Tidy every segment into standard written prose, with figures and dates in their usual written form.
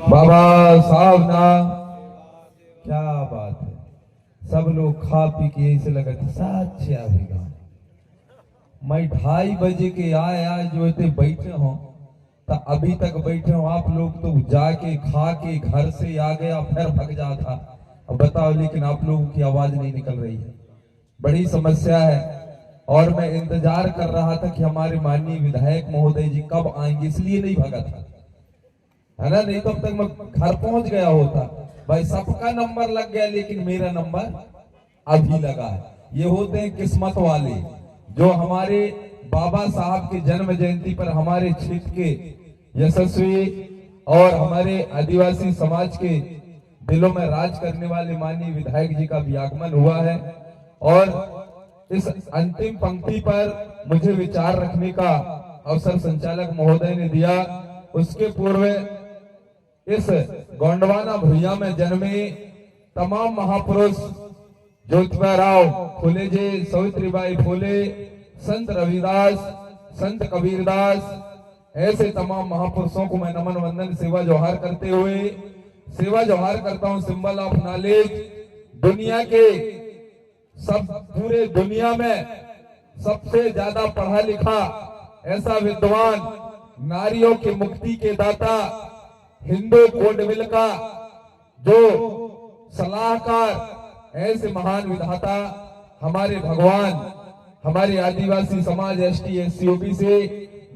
बाबा साहब ना, क्या बात है। सब लोग खा पी के ऐसे लगा साथ मैं 2:30 बजे के आया जो इतने बैठे हो तो अभी तक बैठे हो आप लोग, तो जाके खा के घर से आ गया फिर भग जाता। अब बताओ, लेकिन आप लोगों की आवाज नहीं निकल रही है, बड़ी समस्या है। और मैं इंतजार कर रहा था कि हमारे माननीय विधायक महोदय जी कब आएंगे, इसलिए नहीं भगा था, है ना, नहीं तो अब तक मैं घर पहुंच गया होता। भाई सबका नंबर लग गया लेकिन मेरा नंबर अभी लगा है। ये होते हैं किस्मत वाले, जो हमारे बाबा साहब के जन्म जयंती पर हमारे क्षेत्र के यशस्वी और हमारे आदिवासी समाज के दिलों में राज करने वाले माननीय विधायक जी का भी आगमन हुआ है। और इस अंतिम पंक्ति पर मुझे विचार रखने का अवसर संचालक महोदय ने दिया। उसके पूर्व इस गोंडवाना भुइया में जन्मे तमाम महापुरुष ज्योतिबा फुले जी, सावित्रीबाई फुले, संत रविदास, संत कबीरदास, ऐसे तमाम महापुरुषों को मैं नमन वंदन सेवा जोहार करते हुए सेवा जोहार करता हूं। सिंबल ऑफ नॉलेज, दुनिया के सब पूरे दुनिया में सबसे ज्यादा पढ़ा लिखा ऐसा विद्वान, नारियों की मुक्ति के दाता, हिंदू कोडविल का जो सलाहकार, ऐसे महान विधाता हमारे भगवान, हमारे आदिवासी समाज एसटी एससी ओबीसी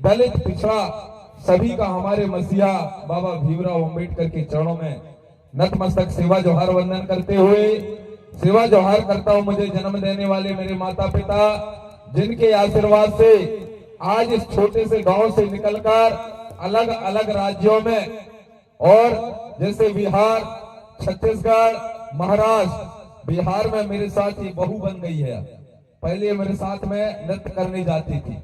दलित पिछड़ा सभी का हमारे मसीहा बाबा भीमराव अंबेडकर के चरणों में नतमस्तक सेवा जोहार वंदन करते हुए सेवा जोहार करता हूं। मुझे जन्म देने वाले मेरे माता पिता, जिनके आशीर्वाद से आज इस छोटे से गांव से निकलकर अलग अलग राज्यों में, और जैसे बिहार, छत्तीसगढ़, महाराष्ट्र, बिहार में मेरे साथ ये बहू बन गई है। पहले मेरे साथ में नृत्य करने जाती थी,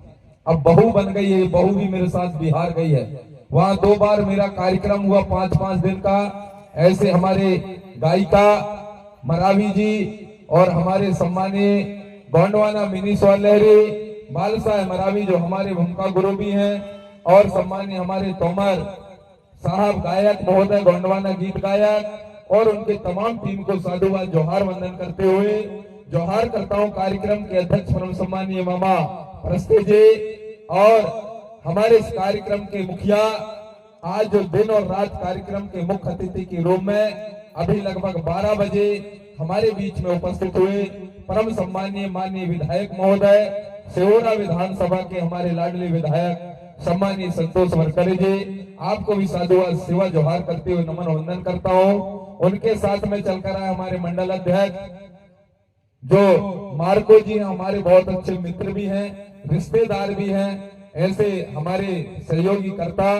अब बहू बन गई है। बहू भी मेरे साथ बिहार गई है, वहां 2 बार मेरा कार्यक्रम हुआ 5-5 दिन का। ऐसे हमारे गायिका मरावी जी और हमारे सम्मानीय गोंडवाना मिनी लहरी बालसाह मरावी जो हमारे भूमिका गुरु भी हैं, और सम्मानीय हमारे तोमर साहब गायक महोदय गोंडवाना गीत गायक, और उनके तमाम टीम को साधुवाद जोहार वंदन करते हुए जोहार करता हूं कार्यक्रम के अध्यक्ष परम सम्मानीय मामा प्रस्ते जी, और हमारे इस कार्यक्रम के मुखिया, आज जो दिन और रात कार्यक्रम के मुख्य अतिथि के रूप में अभी लगभग 12 बजे हमारे बीच में उपस्थित हुए परम सम्मानीय माननीय विधायक महोदय, सिहोरा विधानसभा के हमारे लाडले विधायक सम्मानीय संतोष वरकरे जी, आपको भी साधुवाद सेवा जोहार करते हुए नमन वंदन करता हूं। उनके साथ में चलकर आए हमारे मंडल अध्यक्ष जो मार्को जी हैं, हमारे बहुत अच्छे मित्र भी हैं, रिश्तेदार भी हैं, ऐसे हमारे सहयोगी करता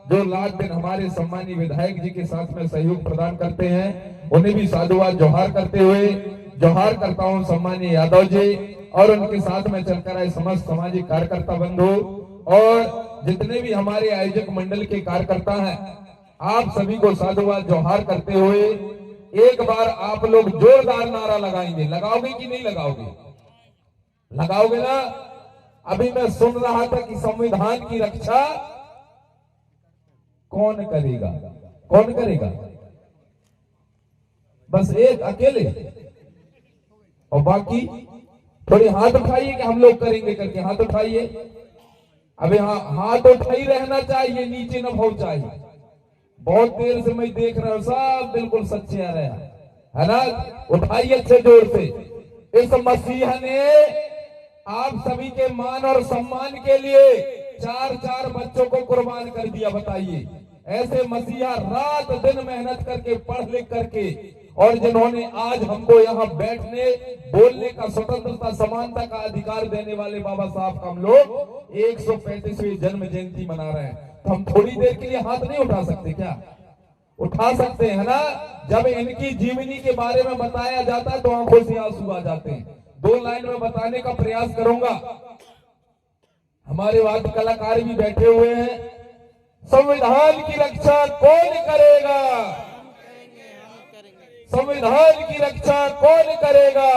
जो रात दिन हमारे सम्मानीय विधायक जी के साथ में सहयोग प्रदान करते हैं, उन्हें भी साधुवाद जोहार करते हुए जोहार करता हूं सम्मानीय यादव जी, और उनके साथ में चलकर आए समस्त सामाजिक कार्यकर्ता बंधु और जितने भी हमारे आयोजक मंडल के कार्यकर्ता हैं, आप सभी को साधुवाद जोहार करते हुए एक बार आप लोग जोरदार नारा लगाएंगे। लगाओगे कि नहीं लगाओगे? लगाओगे ना? अभी मैं सुन रहा था कि संविधान की रक्षा कौन करेगा? कौन करेगा? बस एक अकेले, और बाकी थोड़ी हाथ उठाइए कि हम लोग करेंगे करके। हाथ उठाइए। अभी हाथ उठाई रहना चाहिए, नीचे न भाव चाहिए। बहुत देर से मैं देख रहा हूं, सब बिल्कुल सच्चे आ रहे हैं, है ना? उठाइए अच्छे जोर से। इस मसीहा ने आप सभी के मान और सम्मान के लिए 4-4 बच्चों को कुर्बान कर दिया। बताइए, ऐसे मसीहा रात दिन मेहनत करके पढ़ लिख करके, और जिन्होंने आज हमको यहाँ बैठने बोलने का स्वतंत्रता समानता का अधिकार देने वाले बाबा साहब का हम लोग 135वीं जन्म जयंती मना रहे हैं। तो हम थोड़ी देर के लिए हाथ नहीं उठा सकते क्या? उठा सकते हैं ना? जब इनकी जीवनी के बारे में बताया जाता है तो आंखों से आंसू आ जाते हैं। 2 लाइन में बताने का प्रयास करूंगा। हमारे वाद्य कलाकार भी बैठे हुए हैं। संविधान की रक्षा कौन करेगा? संविधान की रक्षा कौन करेगा?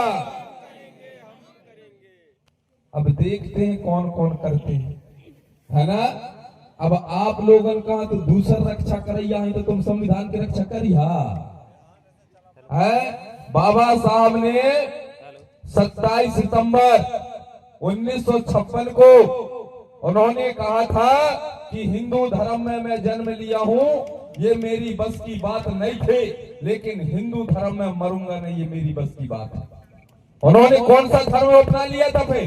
अब देखते हैं कौन कौन करते हैं, है ना? अब आप लोगन का तो दूसर रक्षा करैया है तो तुम संविधान की रक्षा करिया है। बाबा साहब ने 27 सितंबर 1956 को उन्होंने कहा था कि हिंदू धर्म में मैं जन्म लिया हूं, ये मेरी बस की बात नहीं थी, लेकिन हिंदू धर्म में मरूंगा नहीं, ये मेरी बस की बात है। उन्होंने कौन सा धर्म अपना लिया था फिर?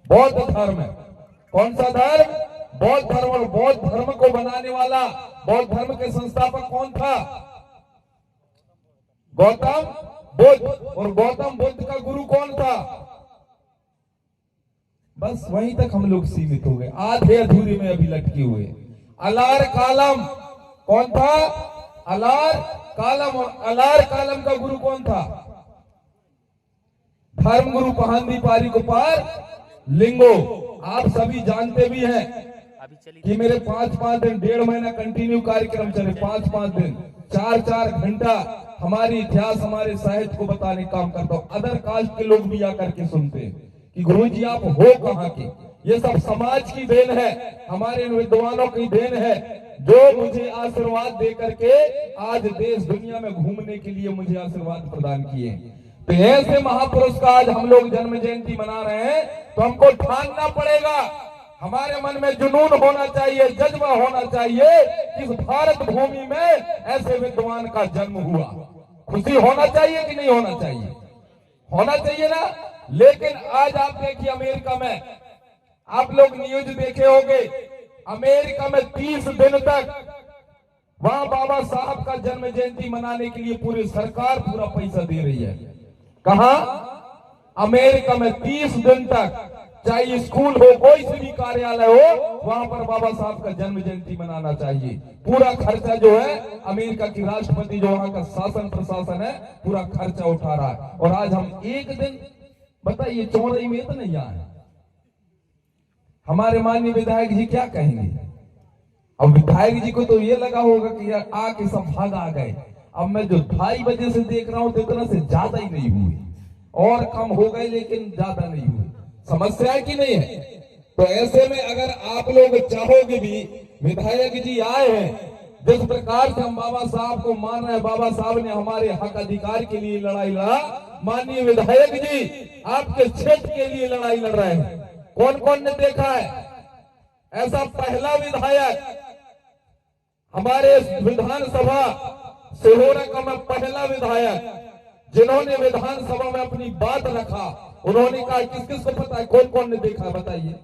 बौद्ध धर्म। कौन सा धर्म? बौद्ध धर्म। और बौद्ध धर्म को बनाने वाला, बौद्ध धर्म के संस्थापक कौन था? गौतम बुद्ध। और गौतम बुद्ध का गुरु कौन था? बस वहीं तक हम लोग सीमित हो गए, आधे अधूरे में अभी लटके हुए। अलार कालम कौन था? अलार कालम। और अलार कालम का गुरु कौन था? धर्म गुरु पहांदी पारी को पार लिंगो। आप सभी जानते भी हैं कि मेरे 5-5 दिन, 1.5 महीना कंटिन्यू कार्यक्रम चले, 5-5 दिन, 4-4 घंटा हमारी इतिहास, हमारे साहित्य को बताने का काम करता हूं। अदर कास्ट के लोग भी आकर के सुनते हैं कि गुरुजी आप हो कहां के। ये सब समाज की देन है, हमारे विद्वानों की देन है, जो मुझे आशीर्वाद दे करके आज देश दुनिया में घूमने के लिए मुझे आशीर्वाद प्रदान किए। तो ऐसे महापुरुष का आज हम लोग जन्म जयंती मना रहे हैं, तो हमको ठानना पड़ेगा, हमारे मन में जुनून होना चाहिए, जज्बा होना चाहिए कि इस भारत भूमि में ऐसे विद्वान का जन्म हुआ। खुशी होना चाहिए कि नहीं होना चाहिए? होना चाहिए ना। लेकिन आज आप देखिए अमेरिका में, आप लोग न्यूज देखे होंगे, अमेरिका में 30 दिन तक वहां बाबा साहब का जन्म जयंती मनाने के लिए पूरी सरकार पूरा पैसा दे रही है। कहां? अमेरिका में 30 दिन तक, चाहे स्कूल हो, कोई सी भी कार्यालय हो, वहां पर बाबा साहब का जन्म जयंती मनाना चाहिए। पूरा खर्चा जो है अमेरिका की राष्ट्रपति, जो वहां का शासन प्रशासन है, पूरा खर्चा उठा रहा है। और आज हम एक दिन, बताइए, चौराई में तो नहीं आए, हमारे माननीय विधायक जी क्या कहेंगे? अब विधायक जी को तो ये लगा होगा कि यार आके सब भाग आ गए। अब मैं जो 2:30 बजे से देख रहा हूं तो इतना से ज्यादा ही नहीं हुए, और कम हो गए लेकिन ज्यादा नहीं हुए। समस्या है कि नहीं है? तो ऐसे में अगर आप लोग चाहोगे भी, विधायक जी आए हैं, जिस प्रकार से हम बाबा साहब को मान रहे हैं, बाबा साहब ने हमारे हक अधिकार के लिए लड़ाई लड़ा, माननीय विधायक जी आपके क्षेत्र के लिए लड़ाई लड़ रहे हैं। कौन कौन ने देखा है ऐसा? पहला विधायक हमारे विधानसभा सिहोरा का, मैं पहला विधायक जिन्होंने विधानसभा में अपनी बात रखा। उन्होंने कहा, किस किस को पता है कौन कौन ने देखा बताइए?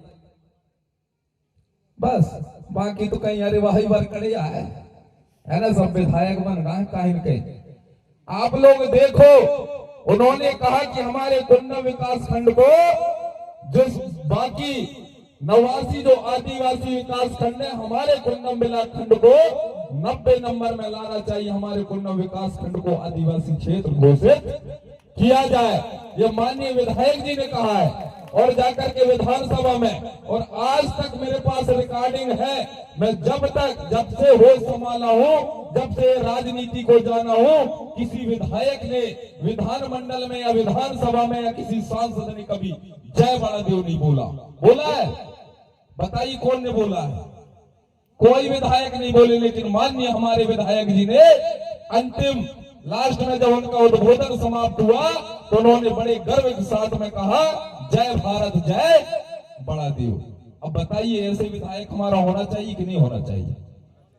बस, बाकी तो कहीं अरे वाही बार कड़िया है ना, सब विधायक बन रहा है कहीं न कहीं। आप लोग देखो, उन्होंने कहा कि हमारे कुन्नम विकास खंड को, जो बाकी 89 जो आदिवासी विकास खंड है, हमारे कुन्नम विकास खंड को 90 नंबर में लाना चाहिए। हमारे कुन्नम विकास खंड को आदिवासी क्षेत्र घोषित किया जाए, ये माननीय विधायक जी ने कहा है। और जाकर के विधानसभा में, और आज तक मेरे पास रिकॉर्डिंग है, मैं जब से होश संभाला हूं, जब से राजनीति को जाना हूं, किसी विधायक ने विधानमंडल में या विधानसभा में या किसी सांसद ने कभी जय बड़ादेव नहीं बोला। बोला है? बताइए कौन ने बोला है? कोई विधायक नहीं बोले। लेकिन माननीय हमारे विधायक जी ने अंतिम लास्ट में जब उनका उद्बोधन समाप्त हुआ, तो उन्होंने बड़े गर्व के साथ में कहा, जय भारत, जय बड़ादेव। अब बताइए, ऐसे विधायक हमारा होना चाहिए कि नहीं होना चाहिए?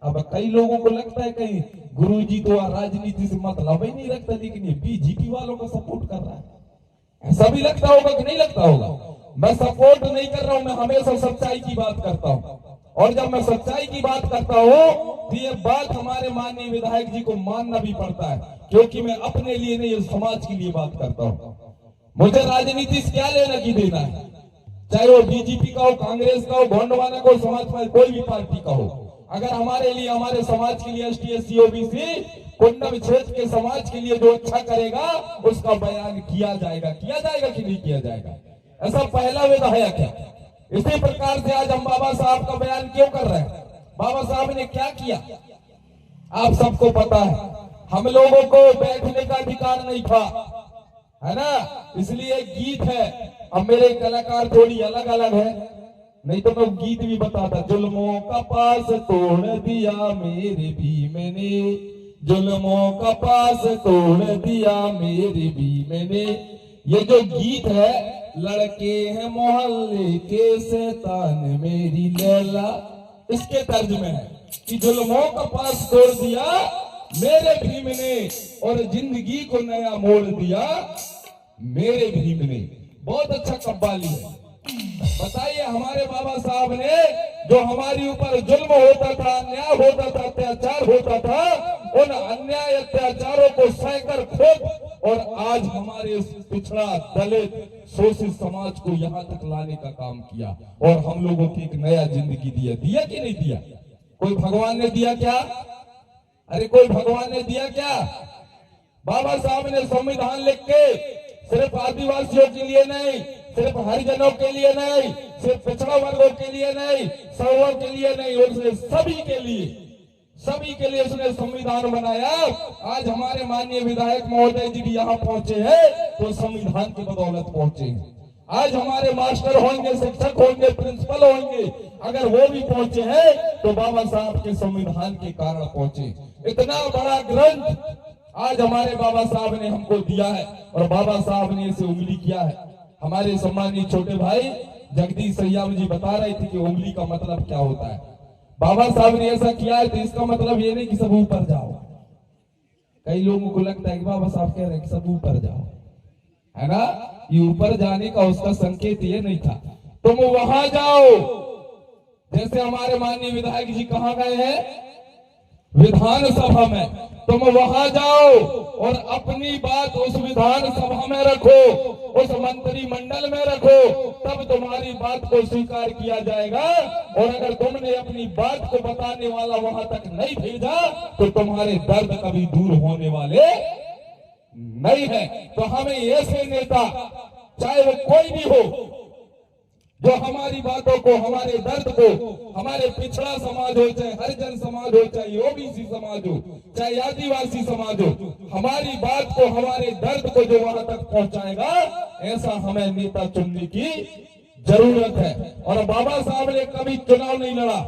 अब कई लोगों को लगता है कहीं गुरुजी तो राजनीति से मतलब ही नहीं रखता, लेकिन ये बीजेपी वालों का सपोर्ट कर रहा है। ऐसा भी लगता होगा कि नहीं लगता होगा? मैं सपोर्ट नहीं कर रहा हूं, मैं हमेशा सच्चाई की बात करता हूं। और जब मैं सच्चाई की बात करता हूं, तो ये बात हमारे माननीय विधायक जी को मानना भी पड़ता है, क्योंकि मैं अपने लिए नहीं, समाज के लिए बात करता हूं। मुझे राजनीति से क्या लेना की देना है, चाहे वो बीजेपी का हो, कांग्रेस का हो, गोंडवाना का हो, समाजवादी, कोई भी पार्टी का हो। अगर हमारे लिए, हमारे समाज के लिए, ST SC OBC कुन्नम क्षेत्र के समाज के लिए जो अच्छा करेगा, उसका बयान किया जाएगा। किया जाएगा कि नहीं किया जाएगा? ऐसा पहला विधायक है। इसी प्रकार से आज हम बाबा साहब का बयान क्यों कर रहे हैं? बाबा साहब ने क्या किया आप सबको पता है। हम लोगों को बैठने का अधिकार नहीं था, है ना, इसलिए गीत है। अब मेरे कलाकार थोड़ी अलग अलग है, नहीं तो मैं गीत भी बताता। जुल्मों का पास तोड़ दिया मेरे भीम ने, जुल्मों का पास तोड़ दिया मेरे भीम ने। ये जो गीत है, लड़के हैं मोहल्ले के शैतान मेरी लैला, इसके तर्ज में है कि जुल्मों का पास तोड़ दिया मेरे भीम ने और जिंदगी को नया मोड़ दिया मेरे भीम ने। बहुत अच्छा कव्वाली है। बताइए, हमारे बाबा साहब ने जो हमारे ऊपर जुल्म होता था, अन्याय होता था, अत्याचार होता था, उन अन्याय अत्याचारों को सहकर खुद और आज हमारे पिछड़ा दलित शोषित समाज को यहाँ तक लाने का काम किया और हम लोगों की एक नया जिंदगी दिया। दिया कि नहीं दिया? कोई भगवान ने दिया क्या? अरे कोई भगवान ने दिया क्या? बाबा साहब ने संविधान लिख के सिर्फ आदिवासियों के लिए नहीं, सिर्फ हरिजनों के लिए नहीं, सिर्फ पिछड़ा वर्गों के लिए नहीं, सर्वों के लिए नहीं, उसने सभी के लिए उसने संविधान बनाया। आज हमारे माननीय विधायक महोदय जी भी यहाँ पहुंचे हैं तो संविधान की बदौलत पहुंचे हैं। आज हमारे मास्टर होंगे, शिक्षक होंगे, प्रिंसिपल होंगे, अगर वो भी पहुंचे हैं तो बाबा साहब के संविधान के कारण पहुंचे। इतना बड़ा ग्रंथ आज हमारे बाबा साहब ने हमको दिया है और बाबा साहब ने इसे उंगली किया है। हमारे सम्मानीय छोटे भाई जगदीश सैयाम जी बता रहे थे कि उंगली का मतलब क्या होता है। बाबा साहब ने ऐसा किया है तो इसका मतलब ये नहीं कि सब ऊपर जाओ। कई लोगों को लगता है कि बाबा साहब कह रहे हैं कि सब ऊपर जाओ, है ना? ये ऊपर जाने का उसका संकेत ये नहीं था, तुम वहां जाओ। जैसे हमारे माननीय विधायक जी कहाँ गए हैं? विधानसभा में। तुम वहां जाओ और अपनी बात उस विधानसभा में रखो, उस मंत्रिमंडल में रखो, तब तुम्हारी बात को स्वीकार किया जाएगा। और अगर तुमने अपनी बात को बताने वाला वहां तक नहीं भेजा तो तुम्हारे दर्द कभी दूर होने वाले नहीं है। तो हमें ऐसे नेता, चाहे वो कोई भी हो, जो हमारी बातों को, हमारे दर्द को, हमारे पिछड़ा समाज हो, चाहे हरिजन समाज हो, चाहे ओबीसी समाज हो, चाहे आदिवासी समाज हो, हमारी बात को, हमारे दर्द को जो वहां तक पहुंचाएगा, ऐसा हमें नेता चुनने की जरूरत है। और बाबा साहब ने कभी चुनाव नहीं लड़ा,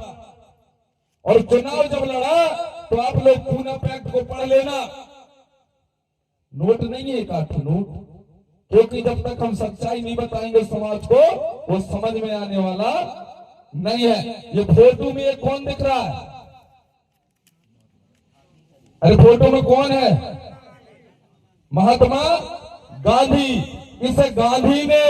और चुनाव जब लड़ा तो आप लोग पूना पैक्ट को पढ़ लेना। नोट नहीं है, एक आठ नोट, क्योंकि जब तक हम सच्चाई नहीं बताएंगे समाज को, वो समझ में आने वाला नहीं है। ये फोटो में एक कौन दिख रहा है? अरे फोटो में कौन है? महात्मा गांधी। इस गांधी ने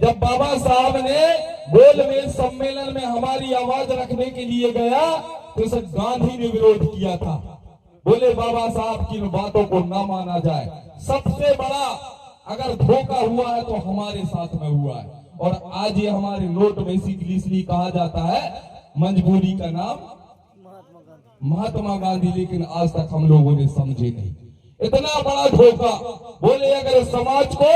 जब बाबा साहब ने गोलमेज सम्मेलन में हमारी आवाज रखने के लिए गया तो इस गांधी ने विरोध किया था। बोले बाबा साहब की बातों को ना माना जाए। सबसे बड़ा अगर धोखा हुआ है तो हमारे साथ में हुआ है। और आज ये हमारे नोट बेसिकली इसलिए कहा जाता है मजबूरी का नाम महात्मा गांधी, लेकिन आज तक हम लोगों ने समझे नहीं। इतना बड़ा धोखा। बोले अगर समाज को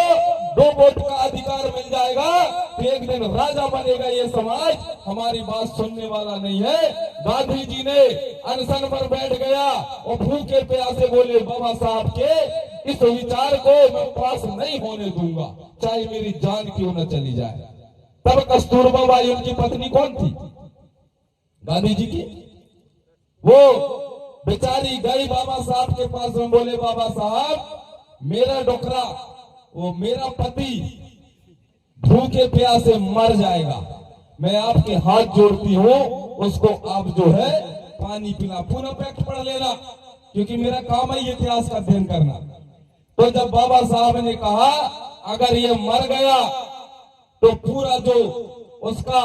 2 वोट का अधिकार मिल जाएगा तो एक दिन राजा बनेगा ये समाज। हमारी बात सुनने वाला नहीं है। गांधी जी ने अनशन पर बैठ गया और भूखे प्यासे बोले बाबा साहब के इस विचार को मैं पास नहीं होने दूंगा, चाहे मेरी जान क्यों न चली जाए। तब कस्तूरबा बाई उनकी पत्नी कौन थी? गांधी जी की। वो बेचारी गई बाबा साहब के पास में, बोले बाबा साहब मेरा डोकरा, वो मेरा पति भूखे प्यासे मर जाएगा, मैं आपके हाथ जोड़ती हूँ, उसको आप जो है पानी पिला। पूरा पैक्ट पढ़ लेना, क्योंकि मेरा काम है इतिहास का अध्ययन करना। तो जब बाबा साहब ने कहा अगर ये मर गया तो पूरा जो उसका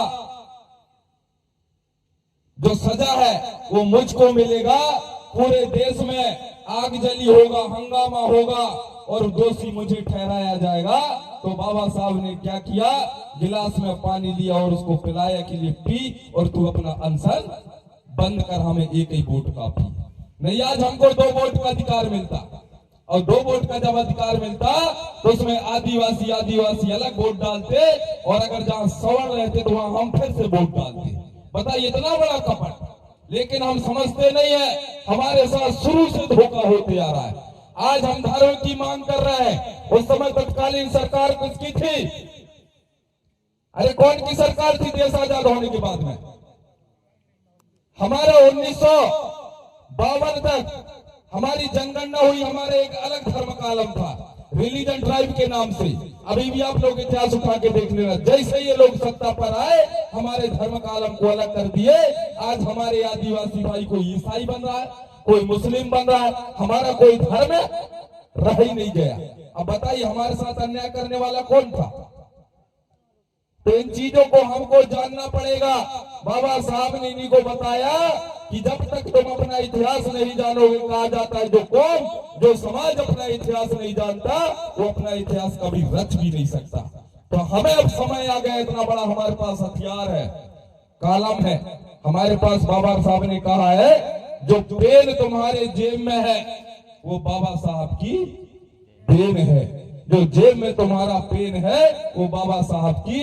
जो सजा है वो मुझको मिलेगा, पूरे देश में आगजनी होगा, हंगामा होगा और दोषी मुझे ठहराया जाएगा। तो बाबा साहब ने क्या किया? गिलास में पानी लिया और उसको पिलाया कि लिए पी और तू अपना अनशन बंद कर, हमें एक ही वोट का पी। नहीं, आज हमको 2 वोट का अधिकार मिलता, और 2 वोट का जब अधिकार मिलता तो उसमें आदिवासी अलग वोट डालते, और अगर जहां सवर्ण रहते तो वहां हम फिर से वोट डालते। बताइए, इतना बड़ा कपट। लेकिन हम समझते नहीं है, हमारे साथ शुरू से धोखा होते आ रहा है। आज हम धर्म की मांग कर रहे हैं, उस समय तत्कालीन सरकार किसकी थी? अरे कौन की सरकार थी देश आजाद होने के बाद में? हमारा 1952 तक हमारी जनगणना हुई, हमारे एक अलग धर्म का आलम था, रिलीजन ट्राइब के नाम से। अभी भी आप लोग इतिहास उठा के देख लेना, जैसे ये लोग सत्ता पर आए हमारे धर्म का आलम को अलग कर दिए। आज हमारे आदिवासी भाई कोई ईसाई बन रहा है, कोई मुस्लिम बन रहा है, हमारा कोई धर्म रह ही नहीं गया। अब बताइए हमारे साथ अन्याय करने वाला कौन था? तो इन चीजों को हमको जानना पड़ेगा। बाबा साहब ने इन्हीं को बताया कि जब तक तुम अपना इतिहास नहीं जानोगे, कहा जाता है जो समाज अपना इतिहास नहीं जानता वो अपना इतिहास कभी रच भी नहीं सकता। तो हमें अब समय आ गया, इतना बड़ा हमारे पास हथियार है, कलम है हमारे पास। बाबा साहब ने कहा है जो पेन तुम्हारे जेब में है वो बाबा साहब की देन है। जो जेब में तुम्हारा पेन है वो बाबा साहब की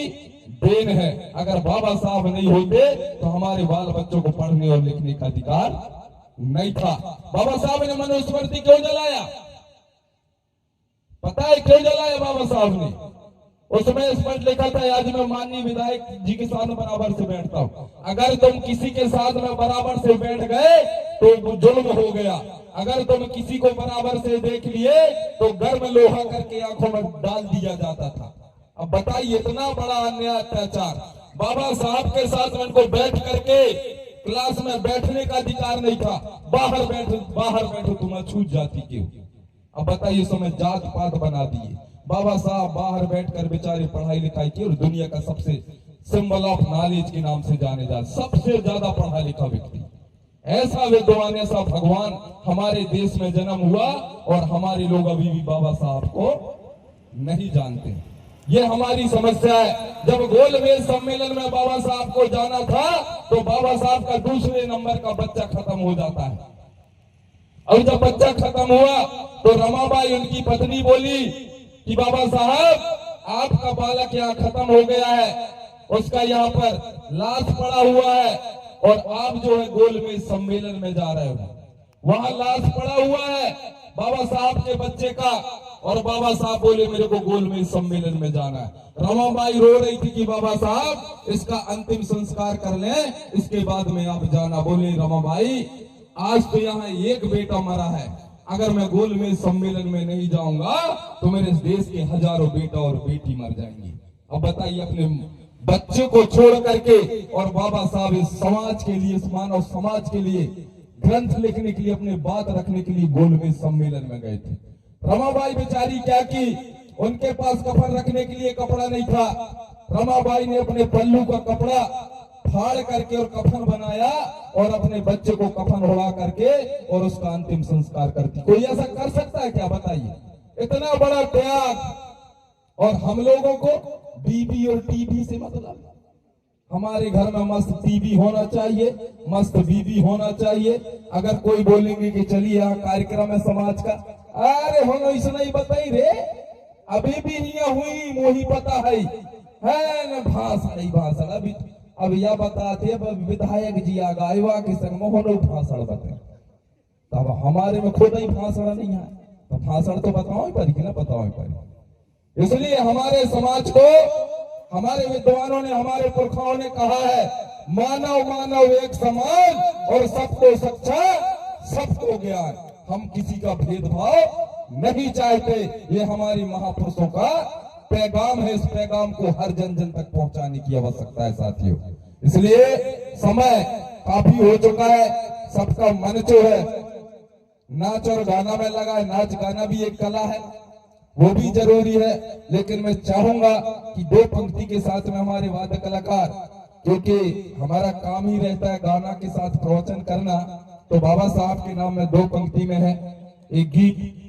देन है। अगर बाबा साहब नहीं होते तो हमारे बाल बच्चों को पढ़ने और लिखने का अधिकार नहीं था। बाबा साहब ने मनुस्मृति क्यों जलाया? पता है क्यों जलाया बाबा साहब ने? उसमें स्पष्ट लिखा था, आज मैं माननीय विधायक जी के साथ बराबर से बैठता हूं, अगर तुम किसी के साथ में बराबर से बैठ गए तो जुल्म हो गया, अगर तुम किसी को बराबर से देख लिए तो गर्म लोहा करके आंखों में डाल दिया जाता था। अब बताइए इतना बड़ा अन्याय अत्याचार। बाबा साहब के साथ में उनको बैठ करके क्लास में बैठने का अधिकार नहीं था, बाहर बैठो तुम छूट जाती क्यों? अब बताइए समय जात पात बना दिए। बाबा साहब बाहर बैठकर बेचारे पढ़ाई लिखाई की और दुनिया का सबसे सिंबल ऑफ नॉलेज के नाम से जाने जाते, सबसे ज्यादा पढ़ा लिखा व्यक्ति, ऐसा विद्वान, ऐसा भगवान हमारे देश में जन्म हुआ और हमारे लोग अभी भी बाबा साहब को नहीं जानते। ये हमारी समस्या है। जब गोलमेज सम्मेलन में बाबा साहब को जाना था तो बाबा साहब का दूसरे नंबर का बच्चा खत्म हो जाता है। और जब बच्चा खत्म हुआ तो रमाबाई उनकी पत्नी बोली कि बाबा साहब आपका बालक यहाँ खत्म हो गया है, उसका यहाँ पर लाश पड़ा हुआ है और आप जो है गोलमेज सम्मेलन में जा रहे हो, वहां लाश पड़ा हुआ है बाबा साहब के बच्चे का, और बाबा साहब बोले मेरे को गोलमेज सम्मेलन में जाना है। रमाबाई रो रही थी कि बाबा साहब इसका अंतिम संस्कार कर लें, इसके बाद में आप जाना। बोले रमाबाई आज तो यहाँ एक बेटा मरा है, अगर मैं गोलमेज सम्मेलन में नहीं जाऊंगा तो मेरे देश के हजारों बेटा और बेटी मर जाएंगे। अब बताइए अपने बच्चे को छोड़ करके, और बाबा साहब इस समाज के लिए, इस मानव समाज के लिए ग्रंथ लिखने के लिए, अपने बात रखने के लिए गोलमेज सम्मेलन में गए थे। रमाबाई बेचारी क्या की, उनके पास कफन रखने के लिए कपड़ा नहीं था। रमाबाई ने अपने पल्लू का कपड़ा फाड़ करके और कफन बनाया और अपने बच्चे को कफन उड़ा करके और उसका अंतिम संस्कार करती। कोई ऐसा कर सकता है क्या? बताइए, इतना बड़ा त्याग। और हम लोगों को बीबी और टीबी से मतलब, हमारे घर में मस्त टीवी होना चाहिए, मस्त बीबी होना चाहिए। अगर कोई बोलेंगे कि चलिए यहाँ कार्यक्रम है समाज का, अरे हम ऐसा नहीं बताई रे, अभी भी नहीं हुई मोही पता है न भाषण अभी अब यह बताते विधायक जी आ गायवा के संग मोहन भाषण बते, तब हमारे में खुद ही भाषण नहीं है तो भाषण तो बताओ पड़ी कि ना बताओ पड़ी। इसलिए हमारे समाज को हमारे विद्वानों ने, हमारे पुरखाओं ने कहा है मानव मानव एक समान और सबको सच्चा सबको ज्ञान। हम किसी का भेदभाव नहीं चाहते, ये हमारी महापुरुषों का पैगाम है। इस पैगाम को हर जन जन तक पहुंचाने की आवश्यकता है साथियों। इसलिए समय काफी हो चुका है, सबका मन जो है नाच और गाना में लगा है। नाच गाना भी एक कला है, वो भी जरूरी है, लेकिन मैं चाहूंगा कि दो पंक्ति के साथ में हमारे वाद्य कलाकार, क्योंकि हमारा काम ही रहता है गाना के साथ प्रवचन करना, तो बाबा साहब के नाम में दो पंक्ति में है एक गीत